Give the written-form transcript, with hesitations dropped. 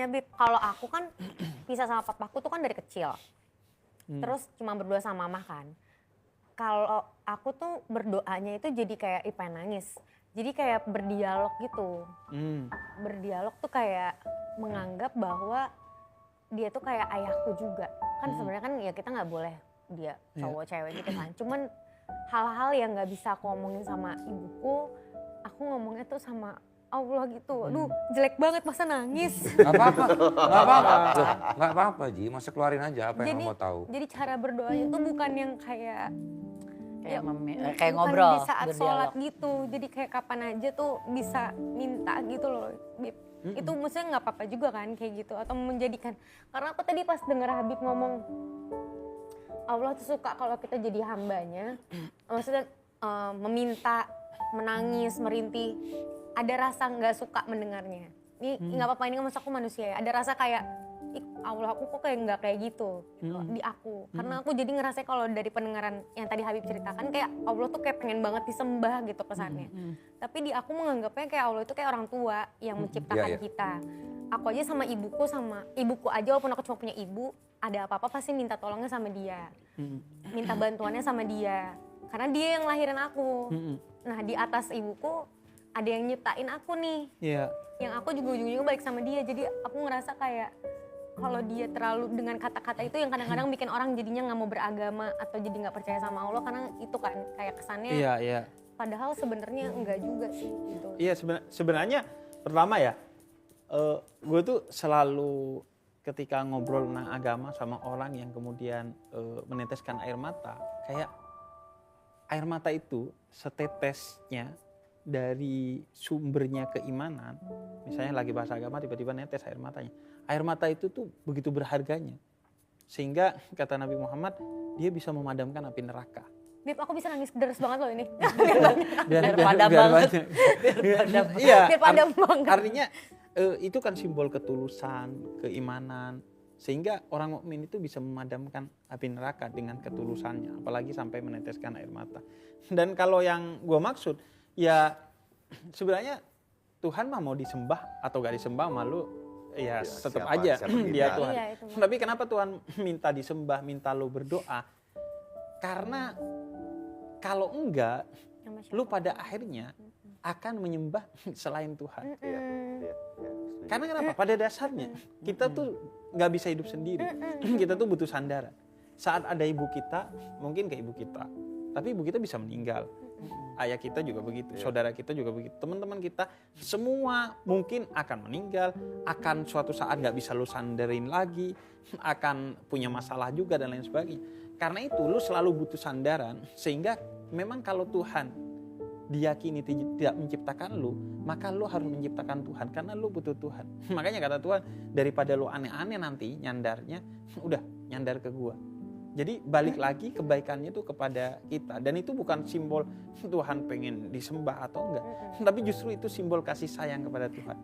berdoanya, Bib. Kalau aku kan pisah sama papaku tuh kan dari kecil. Terus cuma berdua sama mama kan. Kalau aku tuh berdoanya itu jadi kayak pengen nangis. Jadi kayak berdialog gitu. Berdialog tuh kayak menganggap bahwa dia tuh kayak ayahku juga. Kan sebenarnya kan ya kita nggak boleh dia cowok cewek gitu kan. Cuman hal-hal yang nggak bisa aku ngomongin sama ibuku, aku ngomongnya tuh sama Allah gitu. Aduh jelek banget masa nangis. Gak apa-apa, gak apa-apa. Loh, gak apa-apa Ji, masa keluarin aja apa yang kamu mau tahu. Jadi cara berdoanya tuh bukan yang kayak Kayak, bukan ngobrol, di saat berdialog. sholat gitu. Jadi kayak kapan aja tuh bisa minta gitu loh, Bib. Itu maksudnya nggak apa-apa juga kan kayak gitu. Atau menjadikan, karena aku tadi pas denger Habib ngomong, Allah tuh suka kalau kita jadi hambanya. Maksudnya meminta, menangis, merintih. Ada rasa nggak suka mendengarnya. Ini nggak apa-apa, ini kan masa aku manusia ya. Ada rasa kayak, Allah aku kok kayak nggak kayak gitu di aku. Karena aku jadi ngerasa kalau dari pendengaran yang tadi Habib ceritakan kayak Allah tuh kayak pengen banget disembah gitu kesannya. Tapi di aku menganggapnya kayak Allah itu kayak orang tua yang menciptakan kita. Aku aja sama ibuku aja walaupun aku cuma punya ibu, ada apa-apa pasti minta tolongnya sama dia. Minta bantuannya sama dia. Karena dia yang lahirin aku. Nah di atas ibuku ada yang nyiptain aku nih. Yang aku juga ujung-ujungnya balik sama dia. Jadi aku ngerasa kayak kalau dia terlalu dengan kata-kata itu yang kadang-kadang bikin orang jadinya nggak mau beragama atau jadi nggak percaya sama Allah karena itu kan kayak kesannya. Padahal sebenarnya enggak juga sih. Gitu. Iya sebenarnya pertama ya, gue tuh selalu ketika ngobrol tentang agama sama orang yang kemudian meneteskan air mata, kayak air mata itu setetesnya dari sumbernya keimanan, misalnya lagi bahasa agama tiba-tiba netes air matanya. Air mata itu tuh begitu berharganya. Sehingga kata Nabi Muhammad, dia bisa memadamkan api neraka. Bib, aku bisa nangis deres banget loh ini. Biar padam banget. Iya, Biar padam banget. Artinya itu kan simbol ketulusan, keimanan. Sehingga orang mukmin itu bisa memadamkan api neraka dengan ketulusannya. Apalagi sampai meneteskan air mata. Dan kalau yang gue maksud, ya sebenarnya Tuhan mah mau disembah atau gak disembah malu ya tetap aja dia Tuhan. Iya, tapi kenapa Tuhan minta disembah, minta lo berdoa? Karena kalau enggak, lu pada akhirnya akan menyembah selain Tuhan. Karena kenapa? Pada dasarnya kita tuh nggak bisa hidup sendiri. Kita tuh butuh sandaran. Saat ada ibu kita, mungkin ke ibu kita, tapi ibu kita bisa meninggal. Ayah kita juga begitu, saudara kita juga begitu, teman-teman kita semua mungkin akan meninggal, akan suatu saat nggak bisa lu sandarin lagi, akan punya masalah juga dan lain sebagainya. Karena itu lu selalu butuh sandaran, sehingga memang kalau Tuhan diyakini tidak menciptakan lu, maka lu harus menciptakan Tuhan karena lu butuh Tuhan. Makanya kata Tuhan, daripada lu aneh-aneh nanti nyandarnya, udah nyandar ke gua. Jadi balik lagi kebaikannya itu kepada kita. Dan itu bukan simbol Tuhan pengen disembah atau enggak. Tapi justru itu simbol kasih sayang kepada Tuhan.